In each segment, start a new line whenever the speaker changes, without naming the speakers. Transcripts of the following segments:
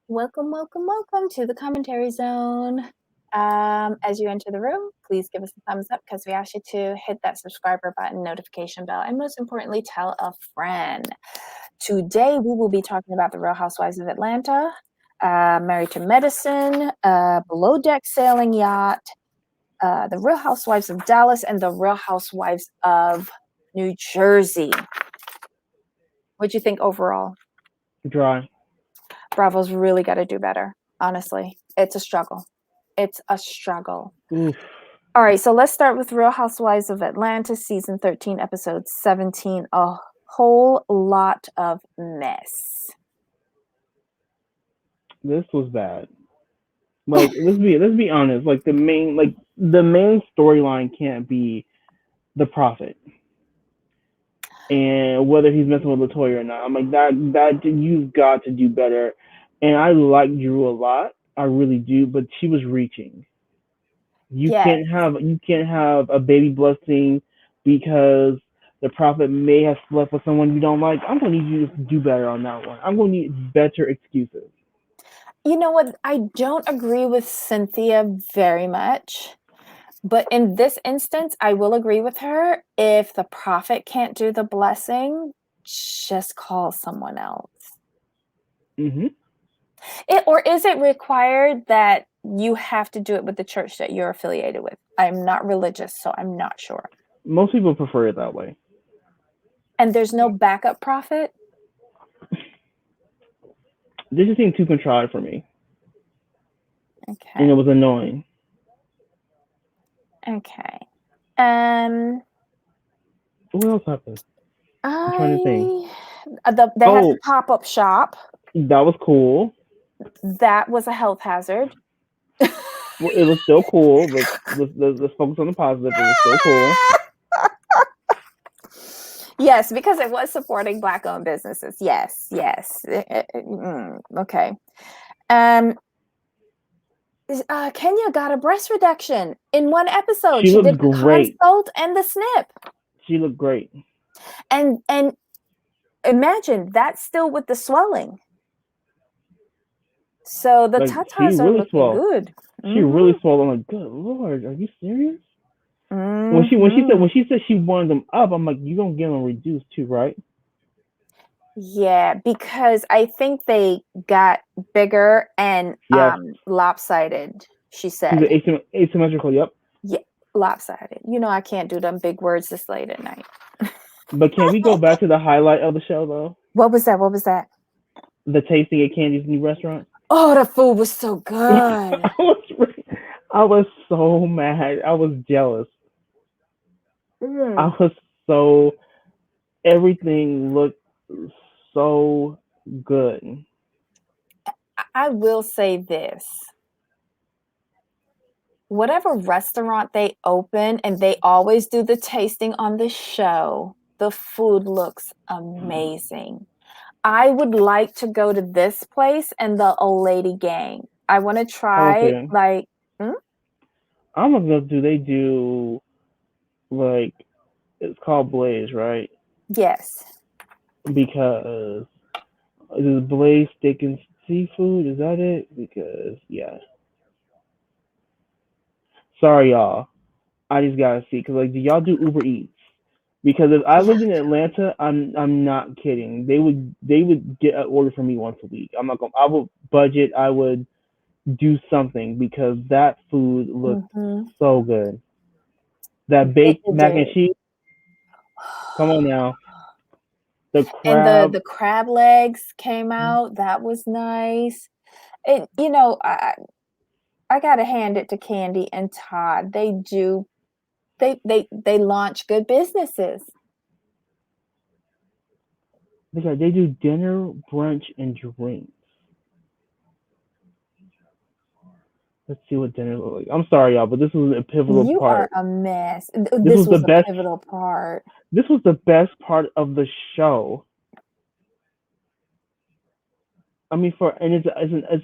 Welcome, welcome, welcome to the commentary zone. As you enter the room, please give us a thumbs up because we ask you to hit that subscriber button, notification bell, and most importantly, tell a friend. Today, we will be talking about the Real Housewives of Atlanta, Married to Medicine, Below Deck Sailing Yacht, the Real Housewives of Dallas, and the Real Housewives of New Jersey. What'd you think overall?
Dry.
Bravo's really got to do better. Honestly, it's a struggle. It's a struggle.
Oof.
All right, so let's start with Real Housewives of Atlanta, season 13, episode 17. A whole lot of mess.
This was bad. Like let's be honest. Like the main storyline can't be the prophet and whether he's messing with Latoya or not. I'm like that you've got to do better. And I like Drew a lot. I really do, but she was reaching. You
Yes.
can't have a baby blessing because the prophet may have slept with someone you don't like. I'm gonna need you to do better on that one. I'm gonna need better excuses.
You know what? I don't agree with Cynthia very much. But in this instance, I will agree with her. If the prophet can't do the blessing, just call someone else.
Mm-hmm.
Or is it required that you have to do it with the church that you're affiliated with? I'm not religious, so I'm not sure.
Most people prefer it that way.
And there's no backup prophet?
This just seemed too contrived for me,
Okay.
and it was annoying.
Okay.
What else happened? I'm trying to think.
They had the pop-up shop.
That was cool.
That was a health hazard.
Well, it was still cool. Let's focus on the positive. It was still cool.
Yes, because it was supporting Black-owned businesses. Yes. Okay. Kenya got a breast reduction in one episode. She did the
great.
consult and the snip.
She looked great.
And imagine that's still with the swelling. So the tatas are looking good.
She really swelled. I'm like, good Lord, are you serious?
Mm-hmm.
When she said she wanted them up, I'm like, you gonna get them reduced too, right?
Yeah, because I think they got bigger and lopsided. She said
asymmetrical. Yep.
Yeah, lopsided. You know I can't do them big words this late at night.
But can we go back to the highlight of the show though?
What was that?
The tasting at Candy's new restaurant.
Oh, the food was so good.
I was so mad. I was jealous. I was so. Everything looked so good.
I will say this. Whatever restaurant they open, and they always do the tasting on the show, the food looks amazing. I would like to go to this place and the Old Lady Gang. I want to try like.
I don't know. Do they do like it's called Blaze, right?
Yes.
Because is Blaze steak and seafood? Is that it? Because yeah. Sorry, y'all. I just gotta see because like, do y'all do Uber Eats? Because if I lived in Atlanta, I'm not kidding. They would get an order from me once a week. I'm not gonna. I would budget. I would do something because that food looked so good. That baked mac and cheese. Come on now. The crab.
And the crab legs came out. That was nice. And you know, I gotta hand it to Candy and Todd. They launch good businesses.
They do dinner, brunch, and drinks. Let's see what dinner looks like. I'm sorry, y'all, but this was a pivotal part.
You are a mess. This was the best pivotal part.
This was the best part of the show. I mean, it's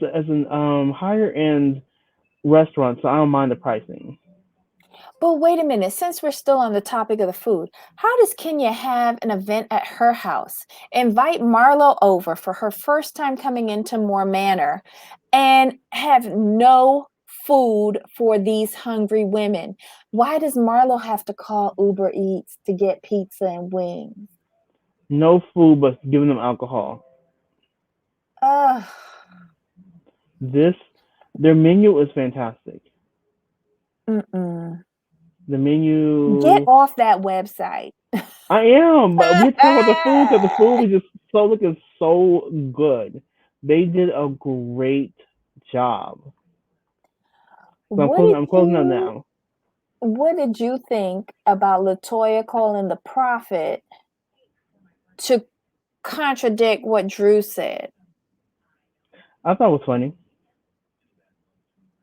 as an higher end restaurant, so I don't mind the pricing.
But wait a minute, since we're still on the topic of the food, how does Kenya have an event at her house, invite Marlo over for her first time coming into Moore Manor, and have no food for these hungry women? Why does Marlo have to call Uber Eats to get pizza and wings?
No food, but giving them alcohol.
Ugh.
Their menu is fantastic.
Mm-mm.
The menu.
Get off that website.
I am, but we talk about the food because the food was just looking so good. They did a great job. So
What did
I'm closing up
you
now.
what did you think about Latoya calling the prophet to contradict what Drew said?
I thought it was funny.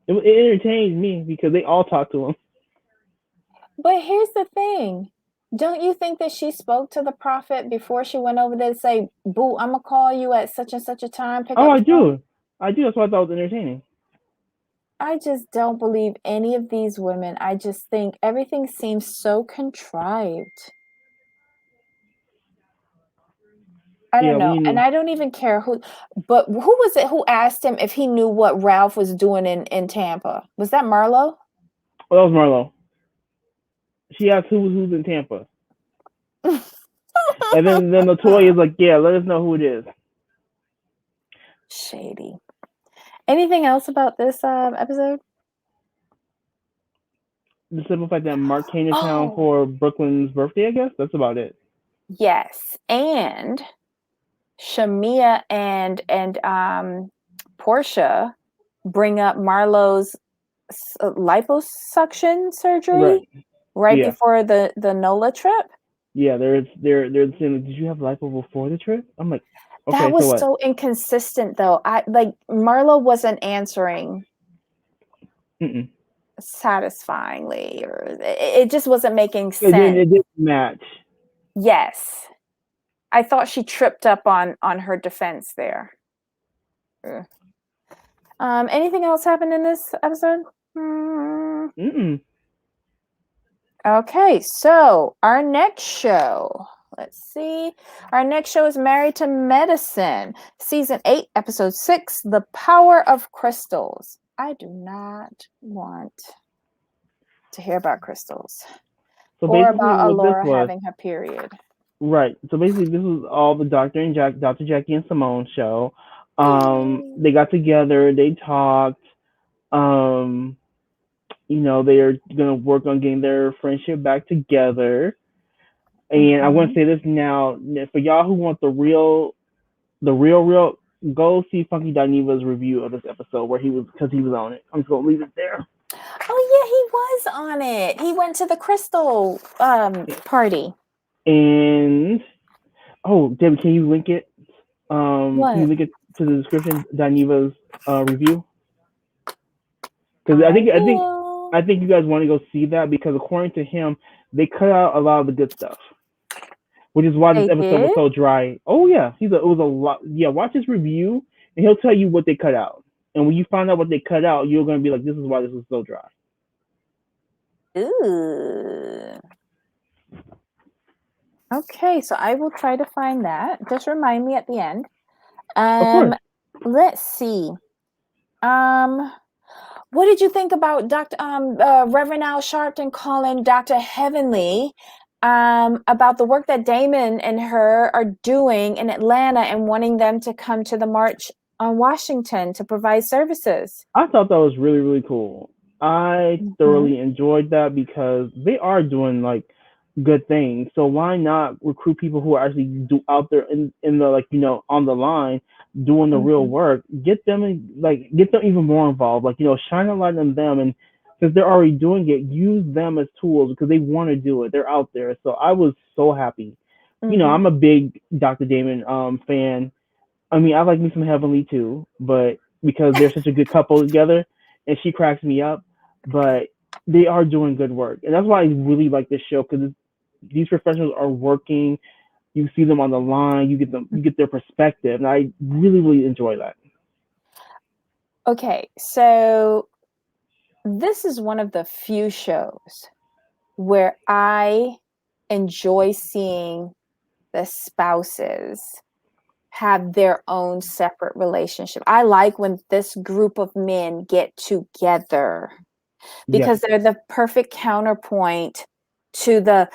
It entertained me because they all talked to him.
But here's the thing. Don't you think that she spoke to the prophet before she went over there to say, Boo, I'm gonna call you at such and such a time, pick
Oh,
up
I
the phone?
do. That's why I thought it was entertaining.
I just don't believe any of these women. I just think everything seems so contrived. I
Yeah,
don't know.
we
And
knew.
I don't even care but who was it who asked him if he knew what Ralph was doing in Tampa? Was that Marlo?
Oh, that was Marlo. She asked who's in Tampa. And then Latoya is like, yeah, let us know who it is.
Shady. Anything else about this episode?
The simple fact that Mark came to town
Oh,
for Brooklyn's birthday, I guess. That's about it.
yes. And Shamia and Portia bring up Marlo's liposuction surgery
Right.
right
Yeah.
before the NOLA trip.
Yeah, they're saying, did you have lipo before the trip? I'm like,
That
okay, so
was
what?
so inconsistent though. I like Marlo wasn't answering
Mm-mm.
satisfyingly, or it just wasn't making
It
sense.
didn't match.
Yes. I thought she tripped up on her defense there. Anything else happened in this episode?
Mm-mm.
Okay, so our next show. Let's see. Our next show is Married to Medicine, season 8, episode 6, The Power of Crystals. I do not want to hear about crystals
So
or
basically,
about
what this
Alora
was,
having her period.
right? So basically, this was all the Dr. Jackie and Simone show. They got together, they talked. They are gonna work on getting their friendship back together. And I want to say this now for y'all who want the real, go see Funky Dineva's review of this episode where he was on it. I'm just gonna leave it there.
Oh yeah, he was on it. He went to the crystal party.
And Debbie, can you link it?
What?
Can you link it to the description, Dineva's review? Because I think you guys want to go see that because according to him, they cut out a lot of the good stuff, which is why this episode was so dry. Oh yeah, it was a lot. Yeah, watch his review and he'll tell you what they cut out. And when you find out what they cut out, you're gonna be like, this is why this was so dry.
Ooh. Okay, so I will try to find that. Just remind me at the end.
Of course.
Let's see. What did you think about Reverend Al Sharpton calling Dr. Heavenly about the work that Damon and her are doing in Atlanta and wanting them to come to the march on Washington to provide services?
I thought that was really, really cool. I thoroughly enjoyed that because they are doing like good things. So why not recruit people who are actually out there in the on the line doing the real work? Get them even more involved. Shine a light on them, and because they're already doing it, use them as tools because they want to do it. They're out there. So I was so happy. I'm a big Dr. Damon fan. I mean, I like me some Heavenly too, but because they're such a good couple together, and she cracks me up. But they are doing good work, and that's why I really like this show because these professionals are working. You see them on the line. You get their perspective, and I really, really enjoy that.
Okay, so this is one of the few shows where I enjoy seeing the spouses have their own separate relationship. I like when this group of men get together because they're the perfect counterpoint to the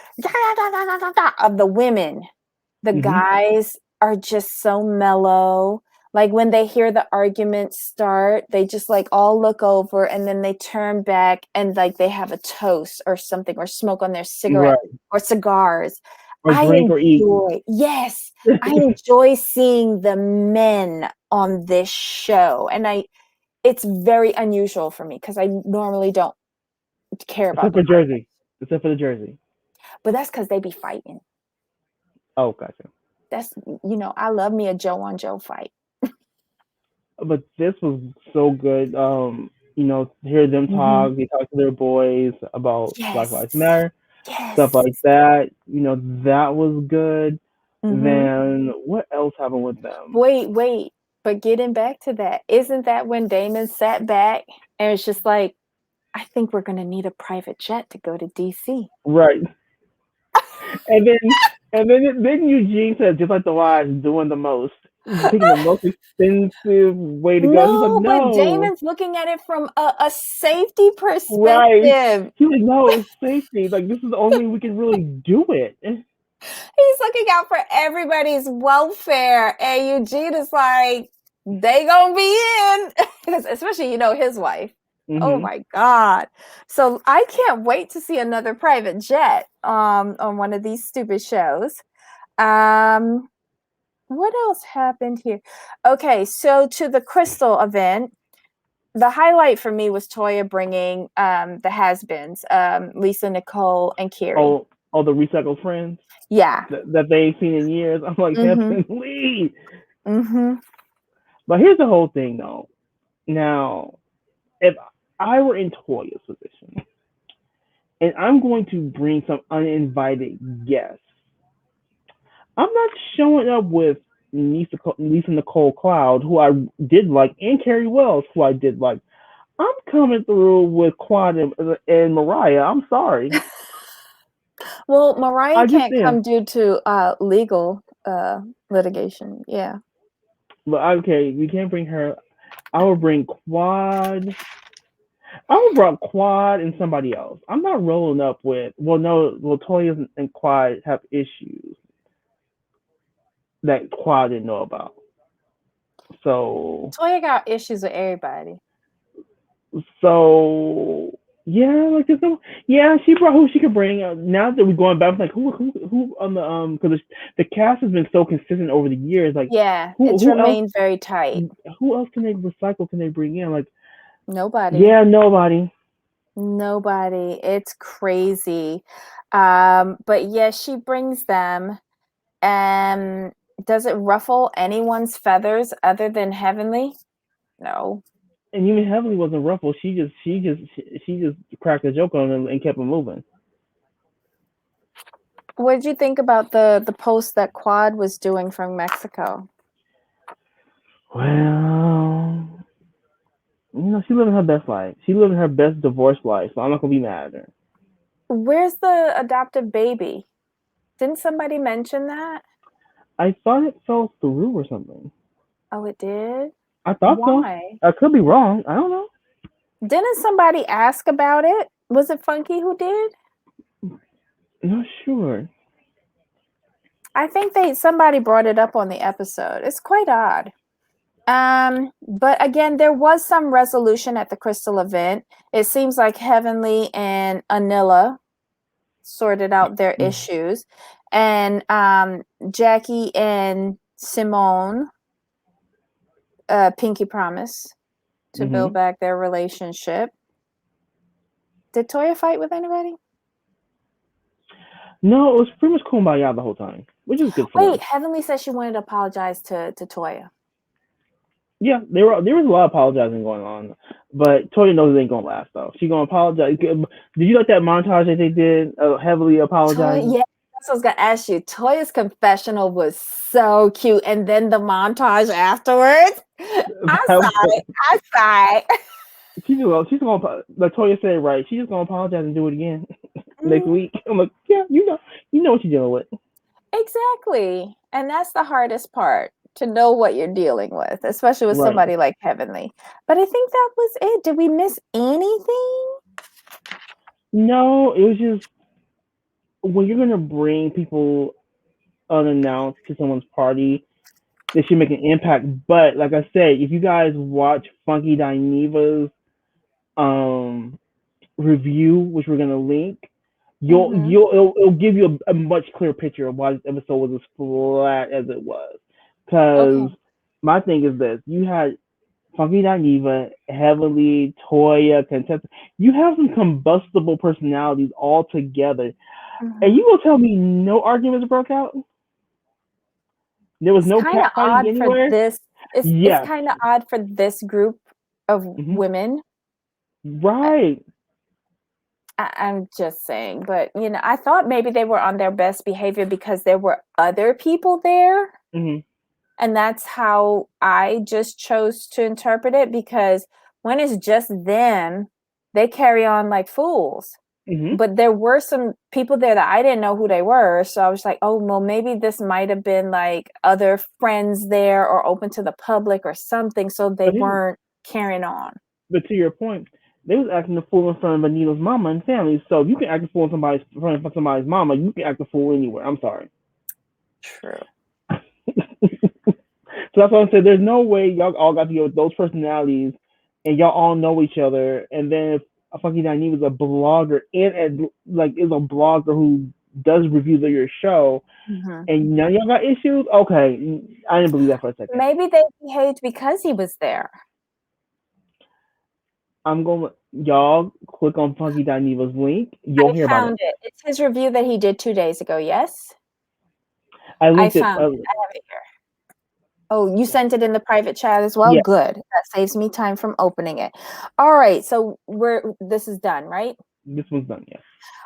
of the women. The guys are just so mellow. Like when they hear the argument start, they just like all look over and then they turn back and like they have a toast or something or smoke on their cigarette or cigars.
Or drink or eat.
Yes, I enjoy seeing the men on this show. And it's very unusual for me because I normally don't care about
Except for the Jersey.
But that's because they be fighting.
Oh, gotcha.
That's, I love me a Joe on Joe fight.
But this was so good. Hear them talk. They talk to their boys about Black Lives Matter, stuff like that. That was good. Then what else happened with them?
Wait. But getting back to that, isn't that when Damon sat back and it's just like, I think we're going to need a private jet to go to DC.
Right. and then Eugene said, just like the wives, doing the most. Taking the most expensive way to go. He's like, no.
But Damon's looking at it from a safety perspective.
Right. He's like, no, it's safety. Like, this is the only way we can really do it.
He's looking out for everybody's welfare. And Eugene is like, they gonna be in. Especially, his wife. Oh my God. So I can't wait to see another private jet on one of these stupid shows. What else happened here? Okay, so to the Crystal event, the highlight for me was Toya bringing the has-beens, Lisa, Nicole, and Kiri.
Oh, the recycled friends?
Yeah.
That they've seen in years. I'm like, Heavenly. But here's the whole thing, though. Now, if I were in Toya's position, and I'm going to bring some uninvited guests, I'm not showing up with Lisa Nicole Cloud, who I did like, and Carrie Wells, who I did like. I'm coming through with Quad and Mariah. I'm sorry.
Well, Mariah can't come due to legal litigation. Yeah.
But okay, we can't bring her. I will bring Quad. I would bring Quad and somebody else. I'm not rolling up with. Toya and Quad have issues that Quad didn't know about. So
Toya got issues with everybody.
So yeah, like there's no. Yeah, she brought who she could bring. Now that we're going back, like who on the because the cast has been so consistent over the years. Like
it's remained very tight.
Who else can they recycle? Can they bring in? Like
nobody.
Yeah, nobody.
It's crazy. But yeah, she brings them. And does it ruffle anyone's feathers other than Heavenly? No.
And even Heavenly wasn't ruffled. She just cracked a joke on him and kept him moving.
What did you think about the post that Quad was doing from Mexico?
Well, she living her best life. She living her best divorce life, so I'm not gonna be mad at her.
Where's the adoptive baby? Didn't somebody mention that?
I thought it fell through or something.
Oh, it did?
I thought so. I could be wrong. I don't know.
Didn't somebody ask about it? Was it Funky who did?
Not sure.
I think somebody brought it up on the episode. It's quite odd. But again, there was some resolution at the Crystal event. It seems like Heavenly and Anila sorted out their issues, and Jackie and Simone pinky promise to build back their relationship. Did Toya fight with anybody?
No, it was pretty much kumbaya the whole time, which is good for them.
Heavenly said she wanted to apologize to Toya.
Yeah, there was a lot of apologizing going on, but Toya knows it ain't gonna last though. She's gonna apologize. Did you like that montage that they did, heavily apologizing?
Yeah, that's what I was gonna ask you. Toya's confessional was so cute, and then the montage afterwards. I sighed.
she's gonna like Toya said right. She's just gonna apologize and do it again next
Mm,
week. I'm like, yeah, you know what you're dealing with.
exactly. And that's the hardest part, to know what you're dealing with, especially with
Right.
somebody like Heavenly. But I think that was it. Did we miss anything?
No, it was just when you're gonna bring people unannounced to someone's party, they should make an impact. But like I said, if you guys watch Funky Dineva's um review, which we're gonna link,
Mm-hmm.
it'll give you a much clearer picture of why this episode was as flat as it was.
Okay.
Because my thing is this: you had Funky Dineva, Heavenly, Toya, Contessa. You have some combustible personalities all together, and
Mm-hmm.
you will tell me no arguments broke out. There was
It's
no
kind of
catfighting
odd for
anywhere.
this. It's
Yes.
kind of odd for this group of
Hmm.
women.
Right.
I'm just saying, but I thought maybe they were on their best behavior because there were other people there.
Hmm.
And that's how I just chose to interpret it, because when it's just them, they carry on like fools.
Hmm.
But there were some people there that I didn't know who they were. So I was like, oh, well, maybe this might have been like other friends there or open to the public or something. So they
But
weren't carrying on.
but to your point, they was acting the fool in front of Anita's mama and family. So if you can act the fool in front of somebody's mama, you can act the fool anywhere. I'm sorry.
True.
So that's what I'm saying. There's no way y'all all got together with those personalities, and y'all all know each other. And then if a Funky Diney was a blogger and like is a blogger who does reviews of your show,
Mhm.
and none of y'all got issues, okay, I didn't believe that for a second.
Maybe they behaved because he was there.
I'm going to y'all click on Funky Dineva's link. You'll
I
hear about it.
found it. It's his review that he did 2 days ago. Yes,
I
I
linked it.
found it. I have it here. Oh, you sent it in the private chat as well?
Yeah,
Good. That saves me time from opening it. All right, so this is done, right?
this one's done. Yeah.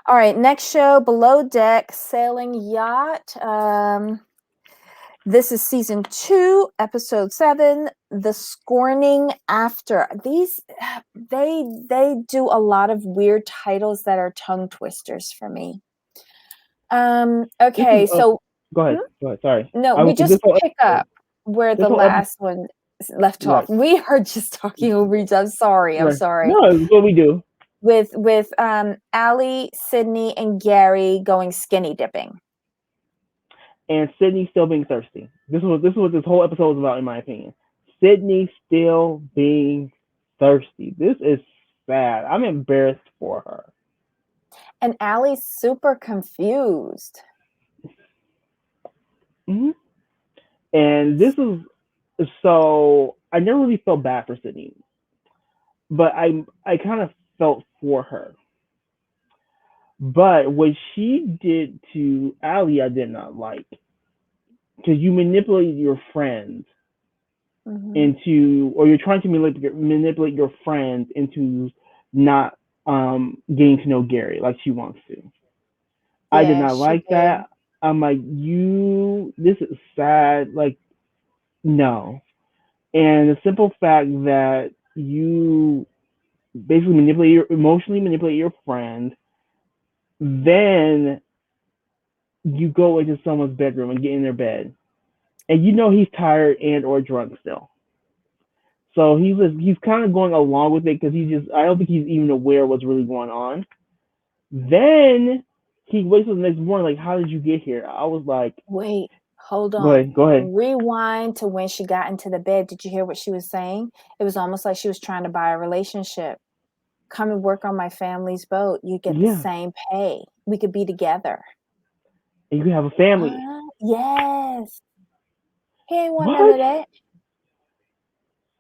All right, next show, Below Deck, Sailing Yacht. This is season 2, episode 7, The Scorning After. These they do a lot of weird titles that are tongue twisters for me.
This is.
Okay, so
Go
hmm?
ahead. Go ahead. Sorry.
No,
I
we
was
just pick up where
this
the
whole episode.
last one left off.
Right.
We are just talking over each other. I'm sorry. I'm
Right.
sorry.
No, it's what we do.
With Allie, Sydney, and Gary going skinny dipping.
And Sydney still being thirsty. This is what this whole episode is about, in my opinion. Sydney still being thirsty. This is sad. I'm embarrassed for her.
And Allie's super confused.
Hmm. And this is so I never really felt bad for Sydney, but I kind of felt for her. But what she did to Allie, I did not like, because you manipulate your friends
Mm-hmm.
into, or you're trying to manipulate your friends into not getting to know Gary like she wants to. I did
Yeah,
not
she
like
did.
that. I'm like, this is sad. Like, no. And the simple fact that you basically emotionally manipulate your friend, then you go into someone's bedroom and get in their bed, and you know he's tired and or drunk still. So he's kind of going along with it because I don't think he's even aware of what's really going on. Then he wakes up the next morning like, how did you get here? I was like,
Wait, hold
go
on.
ahead, go ahead.
Rewind to when she got into the bed. Did you hear what she was saying? It was almost like she was trying to buy a relationship. Come and work on my family's boat. You get the
Yeah,
same pay. We could be together.
and you can have a family.
What? Yes. He ain't want none
What?
of that.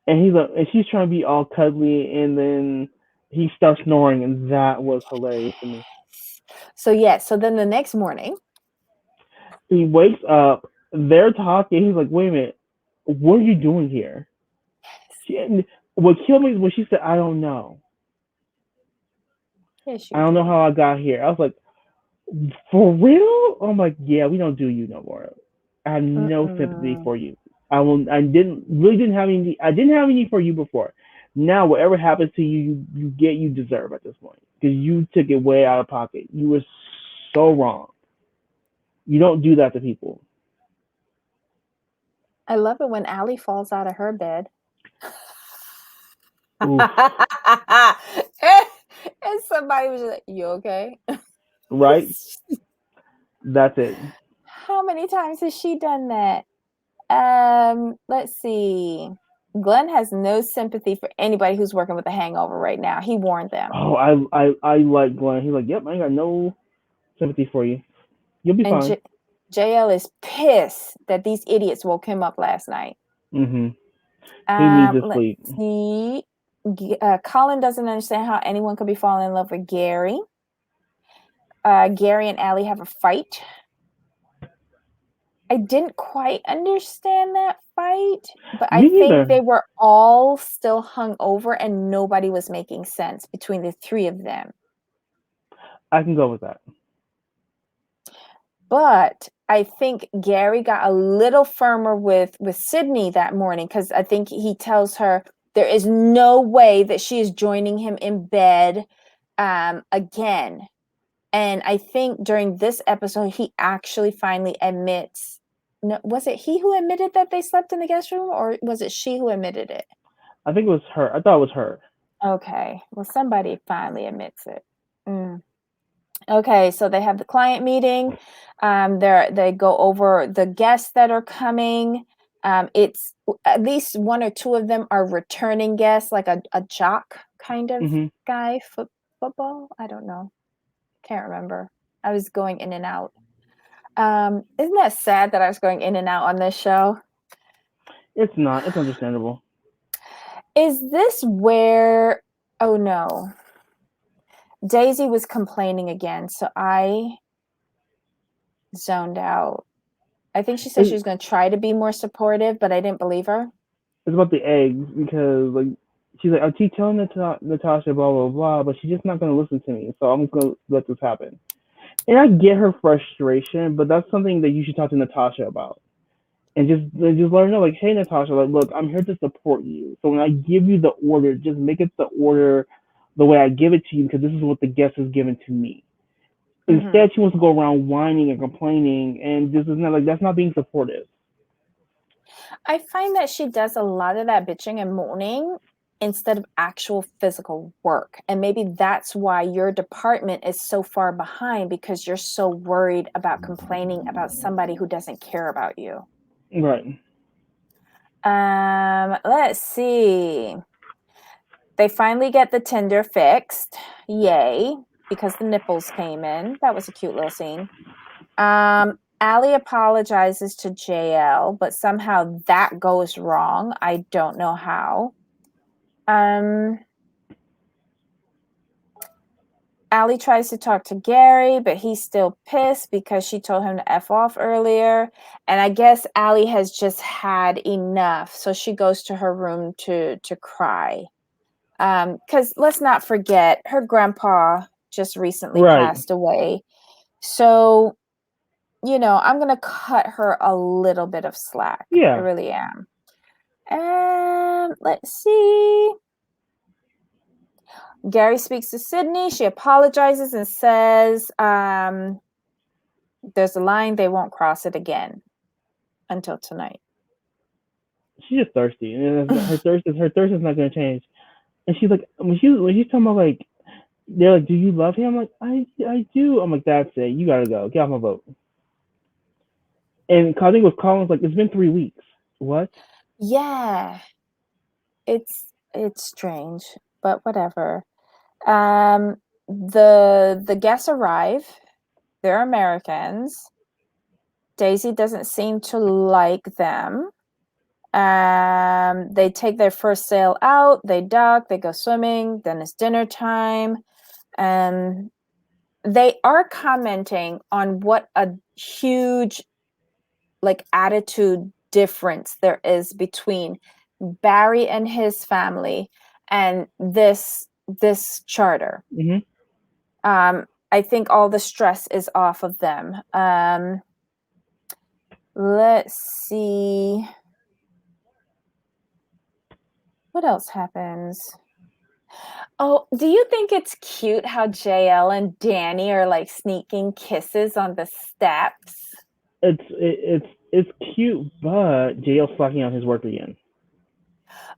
And and she's trying to be all cuddly, and then he starts snoring, and that was hilarious to me.
So yeah, so then the next morning,
He wakes up, they're talking. He's like, wait a minute, what are you doing here? And what killed me is when she said, I don't know.
yes,
I
you
don't know
did.
how I got here. I was like, for real? I'm like, yeah, we don't do you no more. I have no sympathy
Mm-mm.
for you. I didn't have any for you before. Now, whatever happens to you, you deserve at this point because you took it way out of pocket. You were so wrong. You don't do that to people.
I love it when Allie falls out of her bed.
Oof.
And somebody was just like, "You okay?"
Right? That's it.
How many times has she done that? Let's see. Glenn has no sympathy for anybody who's working with a hangover right now. He warned them.
Oh, I like Glenn. He's like, yep, I ain't got no sympathy for you. You'll be
And
fine.
JL is pissed that these idiots woke him up last night.
Mm-hmm. He needs to
Let's
sleep.
see. Colin doesn't understand how anyone could be falling in love with Gary. Gary and Allie have a fight. I didn't quite understand that fight, but I
Me
think they
neither.
were all still hung over and nobody was making sense between the three of them.
I can go with that.
But I think Gary got a little firmer with Sydney that morning because I think he tells her there is no way that she is joining him in bed again. And I think during this episode, he actually finally admits. No, was it he who admitted that they slept in the guest room, or was it she who admitted it?
I think it was her. I thought it was her.
Okay, well, somebody finally admits it. Okay, so they have the client meeting. They go over the guests that are coming. It's at least one or two of them are returning guests, like a jock kind of
Mm-hmm.
guy, football. I don't know. Can't remember. I was going in and out. Isn't that sad that I was going in and out on this show?
It's not. It's understandable.
Is this where? Oh no, Daisy was complaining again, so I zoned out. I think she said she
It,
was going to try to be more supportive, but I didn't believe her.
it's about the eggs because like she's like, I keep telling Natasha blah blah blah, but she's just not gonna listen to me. So I'm just gonna let this happen. And I get her frustration, but that's something that you should talk to Natasha about. And just let her know, like, hey Natasha, like, look, I'm here to support you. So when I give you the order, just make it the order the way I give it to you because this is what the guest has given to me. Instead, she wants to go around whining and complaining, and this is not like that's not being supportive.
I find that she does a lot of that bitching and moaning instead of actual physical work. And maybe that's why your department is so far behind because you're so worried about complaining about somebody who doesn't care about you.
Right.
Let's see. They finally get the Tinder fixed. Yay. Because the nipples came in. That was a cute little scene. Allie apologizes to JL, but somehow that goes wrong. I don't know how. Allie tries to talk to Gary, but he's still pissed because she told him to F off earlier. And I guess Allie has just had enough. So she goes to her room to cry. Because let's not forget, her grandpa just recently
Right.
passed away. So, I'm going to cut her a little bit of slack. I
Yeah.
really am. Let's see. Gary speaks to Sydney. She apologizes and says there's a line, they won't cross it again until tonight.
She's just thirsty, and her thirst is not gonna change. And she's like, when she's talking about like, they're like, do you love him? I'm like, I do. I'm like, that's it. You gotta go. Get off my boat. And I think with Colin's like, it's been 3 weeks. What?
Yeah, it's strange, but whatever. The guests arrive. They're Americans. Daisy doesn't seem to like them. They take their first sail out. They dock. They go swimming. Then it's dinner time. They are commenting on what a huge attitude difference there is between Barry and his family and this charter.
Mm-hmm.
I think all the stress is off of them. Let's see. What else happens? Oh, do you think it's cute how JL and Danny are like sneaking kisses on the steps?
It's cute, but JL's slacking on his work again.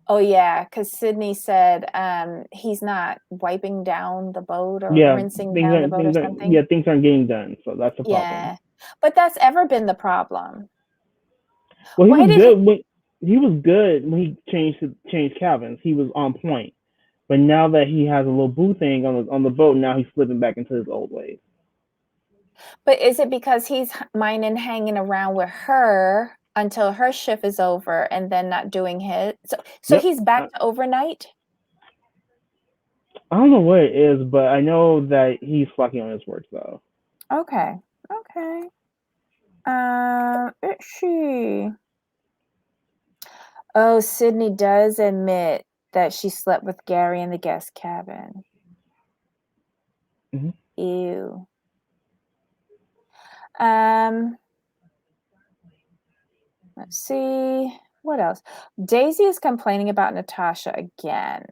Oh yeah, because Sydney said he's not wiping down the boat or
Yeah,
rinsing down the boat or something.
things aren't getting done, so that's the problem.
Yeah, but that's ever been the problem.
Well,
Why did
he was good when he changed cabins. He was on point. But now that he has a little boo thing on the boat, now he's slipping back into his old ways.
But is it because he's minding hanging around with her until her shift is over and then not doing his? So
Yep.
he's back to overnight?
I don't know what it is, but I know that he's slacking on his work though.
Okay. Okay. Is she? Oh, Sydney does admit that she slept with Gary in the guest cabin.
Mm-hmm.
Ew. Let's see. What else? Daisy is complaining about Natasha again.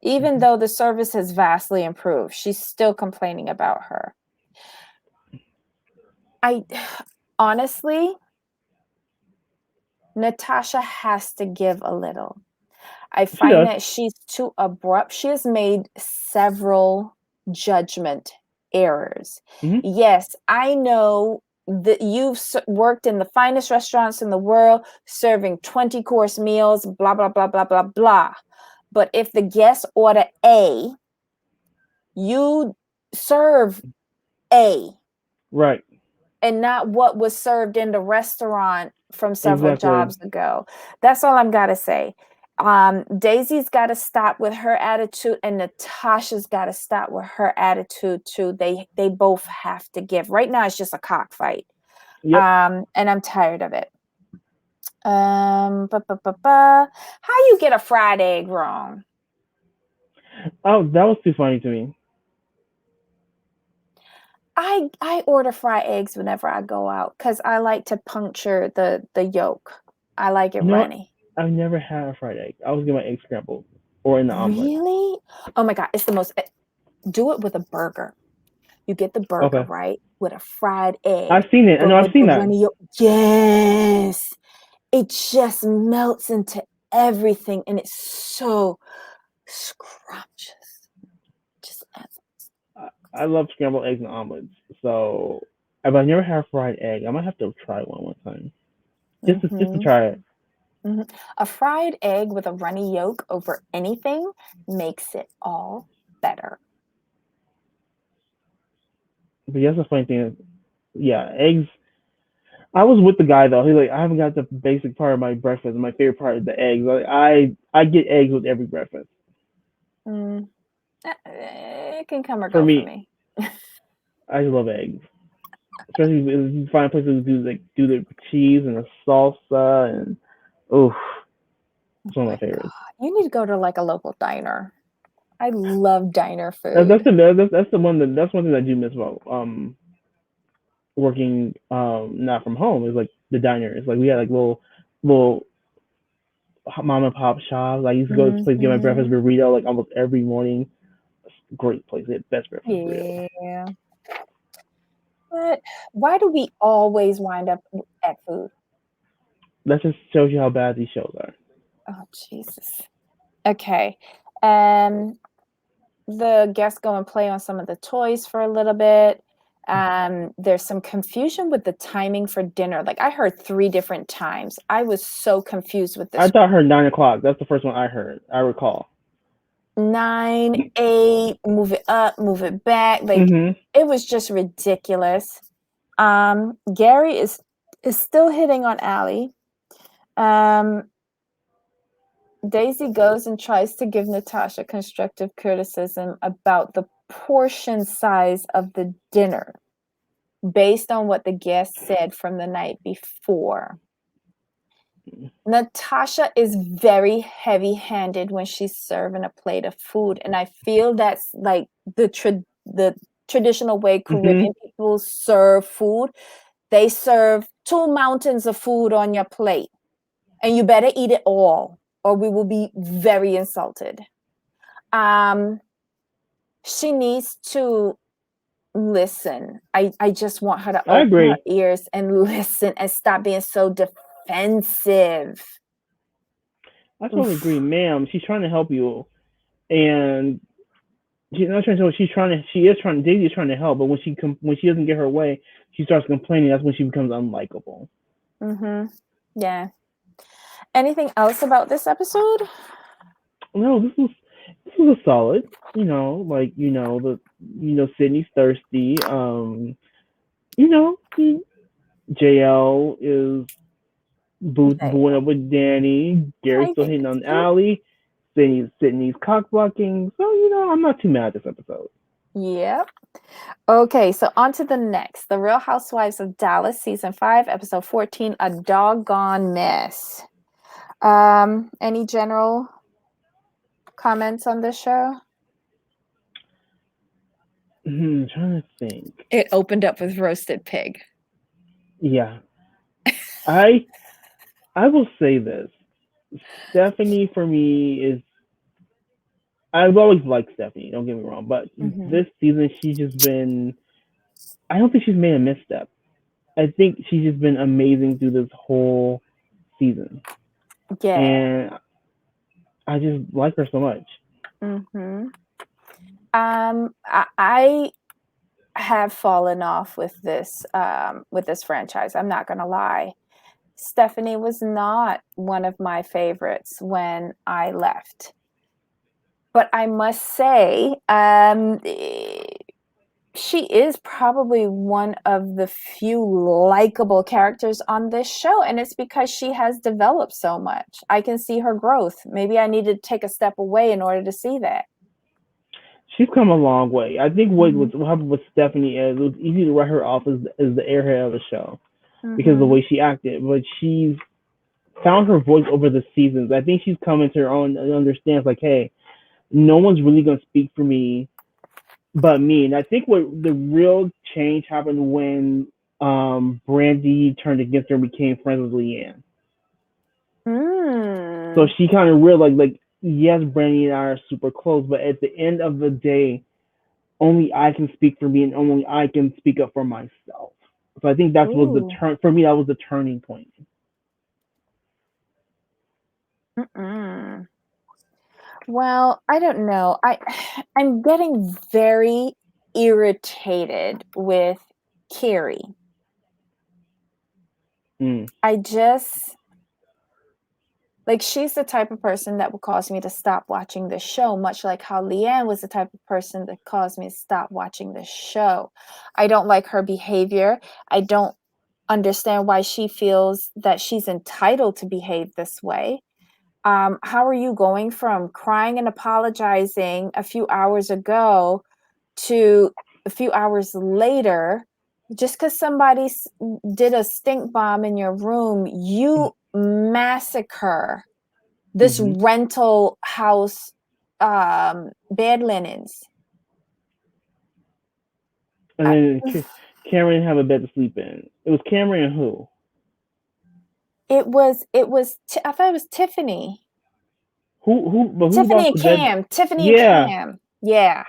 Even
Mm-hmm.
though the service has vastly improved, she's still complaining about her. Honestly, Natasha has to give a little. I find that she's too abrupt. She has made several judgment errors.
Mm-hmm.
Yes, I know that you've worked in the finest restaurants in the world, serving 20-course meals, blah, blah, blah, blah, blah, blah. But if the guests order A, you serve A.
Right.
And not what was served in the restaurant from several jobs ago. That's all I'm got to say. Daisy's got to stop with her attitude, and Natasha's got to stop with her attitude too. They both have to give. Right now, it's just a cockfight.
Yep.
And I'm tired of it. How you get a fried egg wrong?
Oh, that was too funny to me.
I order fried eggs whenever I go out because I like to puncture the yolk. I like it runny.
I've never had a fried egg. I always get my egg scrambled or in the omelet.
Really? Oh my God, it's the most. Do it with a burger. You get the burger, right, with a fried egg.
I've seen it. I know I've seen that.
Runny yolk. Yes. It just melts into everything and it's so scrumptious. Just
I love scrambled eggs and omelets. So if I've never had a fried egg, I might have to try one time. Just to try it.
Mm-hmm. A fried egg with a runny yolk over anything makes it all better.
But yes, the funny thing is, yeah, eggs. I was with the guy though. He's like, I haven't got the basic part of my breakfast. My favorite part is the eggs. Like, I get eggs with every breakfast.
It can come or go for me.
I love eggs, especially if you find places to do the cheese and the salsa and it's one of my favorites.
God. You need to go to like a local diner. I love diner food.
That's one thing I do miss about working not from home is like the diners. Like we had like little mom and pop shops. I used to go to this place to get my breakfast burrito like almost every morning. Great place. They had best breakfast burrito.
Yeah. But why do we always wind up at food?
That just shows you how bad these shows are.
Oh Jesus. Okay. The guests go and play on some of the toys for a little bit. There's some confusion with the timing for dinner. Like I heard 3 different times. I was so confused with this.
I thought I heard 9 o'clock. That's the first one I heard. I recall.
9, 8, move it up, move it back. Like it was just ridiculous. Gary is still hitting on Allie. Daisy goes and tries to give Natasha constructive criticism about the portion size of the dinner based on what the guest said from the night before. Natasha is very heavy-handed when she's serving a plate of food, and I feel that's like the traditional way Caribbean people serve food. They serve 2 mountains of food on your plate, and you better eat it all, or we will be very insulted. She needs to listen. I just want her to
I
open her
agree.
ears and listen and stop being so defensive.
I totally agree, ma'am. She's trying to help you, and she's not trying to. She's trying to. She is trying. Daisy is trying to help, but when she doesn't get her way, she starts complaining. That's when she becomes unlikable.
Yeah. Anything else about this episode?
No, this was a solid. Sydney's thirsty. JL is booing up with Danny. Gary's still hitting on Allie. Sydney's cock blocking. So I'm not too mad at this episode.
Yep. Okay, so on to the next. The Real Housewives of Dallas, season 5, episode 14, A Doggone Mess. Any general comments on this show?
I'm trying to think.
It opened up with roasted pig.
Yeah. I will say this. Stephanie for me is. I've always liked Stephanie, don't get me wrong, but this season she's just been. I don't think she's made a misstep. I think she's just been amazing through this whole season.
Yeah.
And I just like her so much.
I have fallen off with this franchise. I'm not gonna lie. Stephanie was not one of my favorites when I left. But I must say, she is probably one of the few likable characters on this show, and it's because she has developed so much. I can see her growth. Maybe I need to take a step away in order to see that.
She's come a long way. I think what happened with Stephanie is it was easy to write her off as the airhead of the show because of the way she acted, but she's found her voice over the seasons. I think she's come into her own and understands like, hey, no one's really going to speak for me but me. And I think what the real change happened when Brandy turned against her and became friends with Leanne. So she kind of realized, like, yes, Brandy and I are super close, but at the end of the day, only I can speak for me and only I can speak up for myself. So I think that was the turn for me. That was the turning point.
Well, I don't know. I'm getting very irritated with Carrie. I just like she's the type of person that would cause me to stop watching the show, much like how Leanne was the type of person that caused me to stop watching the show. I don't like her behavior. I don't understand why she feels that she's entitled to behave this way. How are you going from crying and apologizing a few hours ago to a few hours later, just because somebody did a stink bomb in your room, you massacre this rental house bed linens?
And then Cameron have a bed to sleep in. It was Cameron and who?
It was I thought it was Tiffany.
Who
Tiffany and Cam. Tiffany and Cam. Yeah.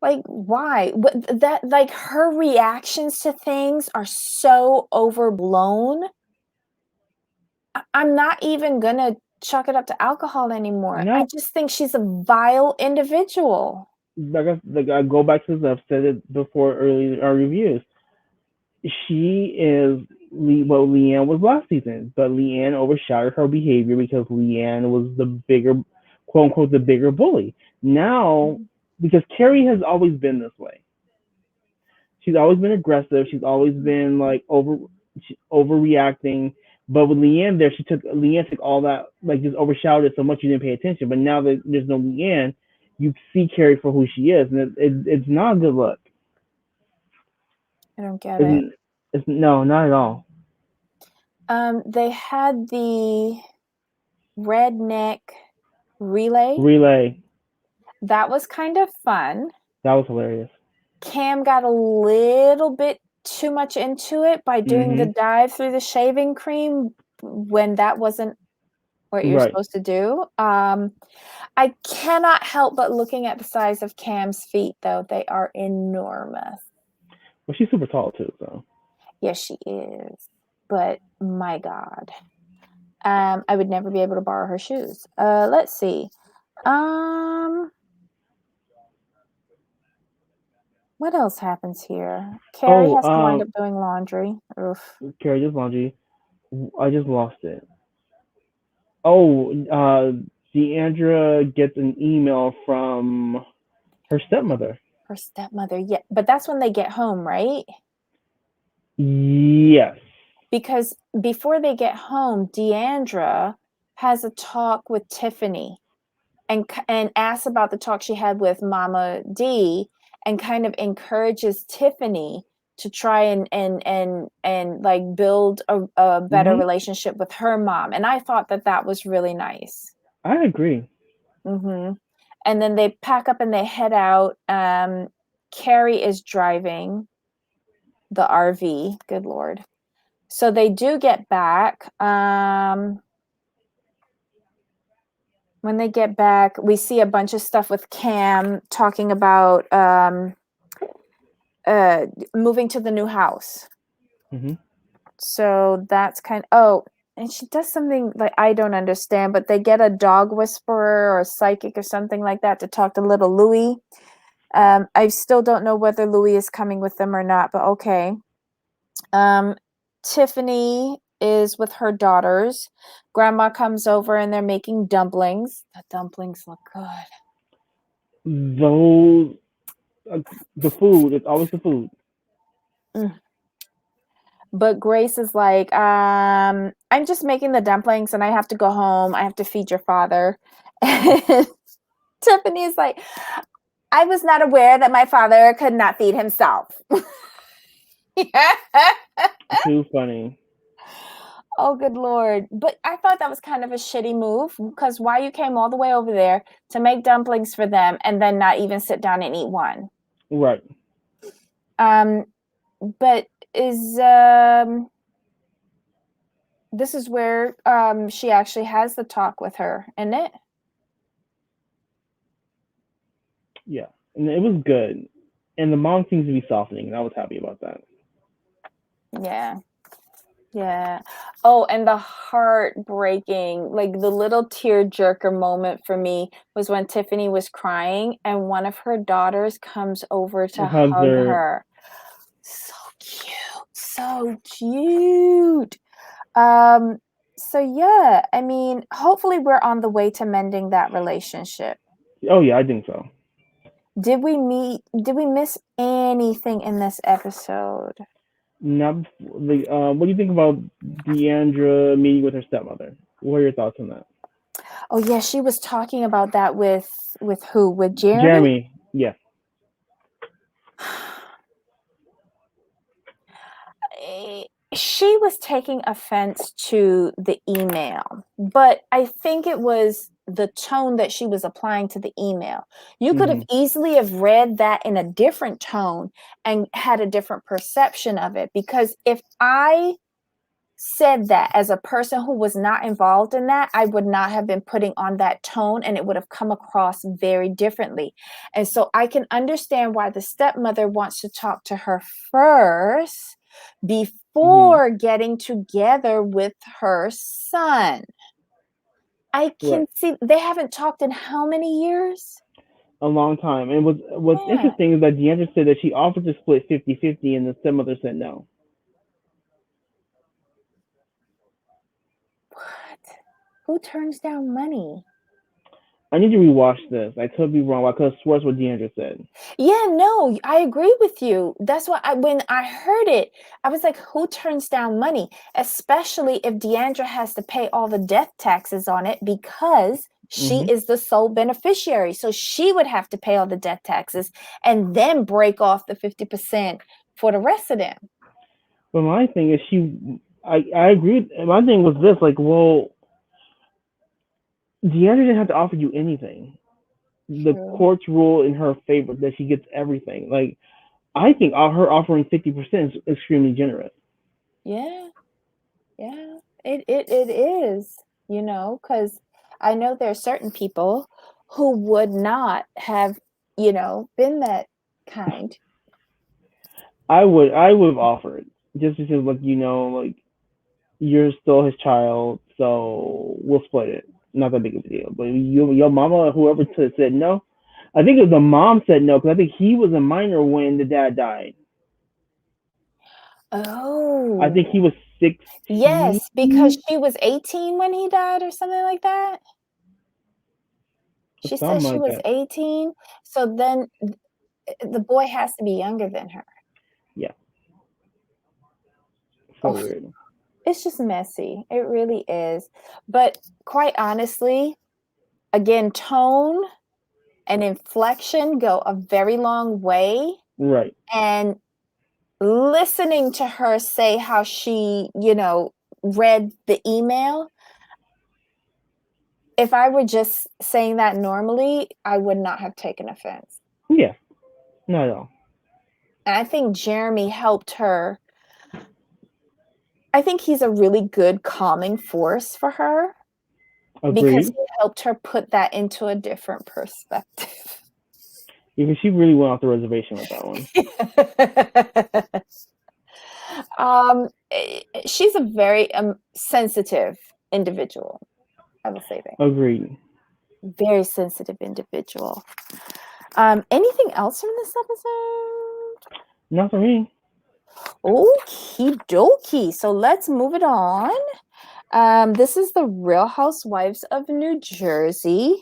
Like, why? That, like, her reactions to things are so overblown. I'm not even gonna chalk it up to alcohol anymore.
No.
I just think she's a vile individual.
I go back to this. I've said it before early in our reviews. She is what Leanne was last season, but Leanne overshadowed her behavior because Leanne was the bigger, quote unquote, the bigger bully. Now, because Carrie has always been this way. She's always been aggressive. She's always been like overreacting. But with Leanne there, Leanne took all that, like, just overshadowed it so much you didn't pay attention. But now that there's no Leanne, you see Carrie for who she is, and it's not a good look.
I don't get it.
No, not at all.
They had the redneck relay. That was kind of fun.
That was hilarious.
Cam got a little bit too much into it by doing the dive through the shaving cream when that wasn't what you're
Right.
supposed to do. I cannot help but looking at the size of Cam's feet, though. They are enormous.
Well, she's super tall too, so.
Yes, she is. But my God. I would never be able to borrow her shoes. Let's see. What else happens here? Carrie has to wind up doing laundry. Oof.
Carrie does laundry. I just lost it. Oh, Deandra gets an email from her stepmother.
Her stepmother. Yeah, but that's when they get home, right?
Yes.
Because before they get home, Deandra has a talk with Tiffany and asks about the talk she had with Mama D and kind of encourages Tiffany to try and like build a better relationship with her mom. And I thought that was really nice.
I agree.
Mm-hmm. And then they pack up and they head out. Carrie is driving the RV. Good Lord. So they do get back. When they get back, we see a bunch of stuff with Cam talking about moving to the new house.
Mm-hmm.
So that's and she does something like I don't understand, but they get a dog whisperer or a psychic or something like that to talk to little Louie. I still don't know whether Louie is coming with them or not, but okay. Tiffany is with her daughters. Grandma comes over and they're making dumplings. The dumplings look good.
Those, the food, it's always the food.
But Grace is like, I'm just making the dumplings and I have to go home. I have to feed your father. And Tiffany's like, I was not aware that my father could not feed himself.
Too funny.
Oh, good Lord. But I thought that was kind of a shitty move because why you came all the way over there to make dumplings for them and then not even sit down and eat one.
Right.
But is this is where she actually has the talk with her, isn't it?
Yeah. And it was good. And the mom seems to be softening, and I was happy about that.
Yeah. Yeah. Oh, and the heartbreaking, like the little tearjerker moment for me was when Tiffany was crying and one of her daughters comes over to
Hugs
hug
her.
her. So cute. So cute. So yeah, I mean, hopefully we're on the way to mending that relationship.
Oh yeah, I think so.
Did we miss anything in this episode?
Now, what do you think about Deandra meeting with her stepmother? What are your thoughts on that?
Oh yeah, she was talking about that with who? With Jeremy?
Jeremy, yes.
She was taking offense to the email, but I think it was the tone that she was applying to the email. You could have easily have read that in a different tone and had a different perception of it, because if I said that as a person who was not involved in that, I would not have been putting on that tone and it would have come across very differently. And so I can understand why the stepmother wants to talk to her first before getting together with her son. I can see they haven't talked in how many years?
A long time. And what's interesting is that Deandra said that she offered to split 50-50 and the stepmother said no.
What? Who turns down money?
I need to rewatch this. I could be wrong. I could have sworn what Deandra said.
Yeah, no, I agree with you. That's why when I heard it, I was like, who turns down money? Especially if Deandra has to pay all the death taxes on it because she is the sole beneficiary. So she would have to pay all the death taxes and then break off the 50% for the rest of them.
But my thing is I agree. My thing was this, like, well, Deandra didn't have to offer you anything. The courts rule in her favor that she gets everything. Like, I think her offering 50% is extremely generous.
Yeah, yeah, it is. because I know there are certain people who would not have, been that kind.
I would have offered just because like like you're still his child, so we'll split it. Not that big of a deal. But your mama or whoever said no. I think it was the mom said no because I think he was a minor when the dad died. I think he
Oh,
was 16.
yes, because she was 18 when he died or something like that. She said
Something
she
like
was
that.
18, so then the boy has to be younger than her.
Yeah, so
Oh,
weird.
it's just messy. It really is. But quite honestly, again, tone and inflection go a very long way.
Right.
And listening to her say how she, read the email, if I were just saying that normally, I would not have taken offense.
Yeah. Not at all.
And I think Jeremy helped her. I think he's a really good calming force for her because
Agreed.
he helped her put that into a different perspective.
Because she really went off the reservation with that one.
She's a very sensitive individual. I will say that.
Agreed.
Very sensitive individual. Anything else from this episode?
Not for me.
Okie dokie. So let's move it on. This is the Real Housewives of New Jersey,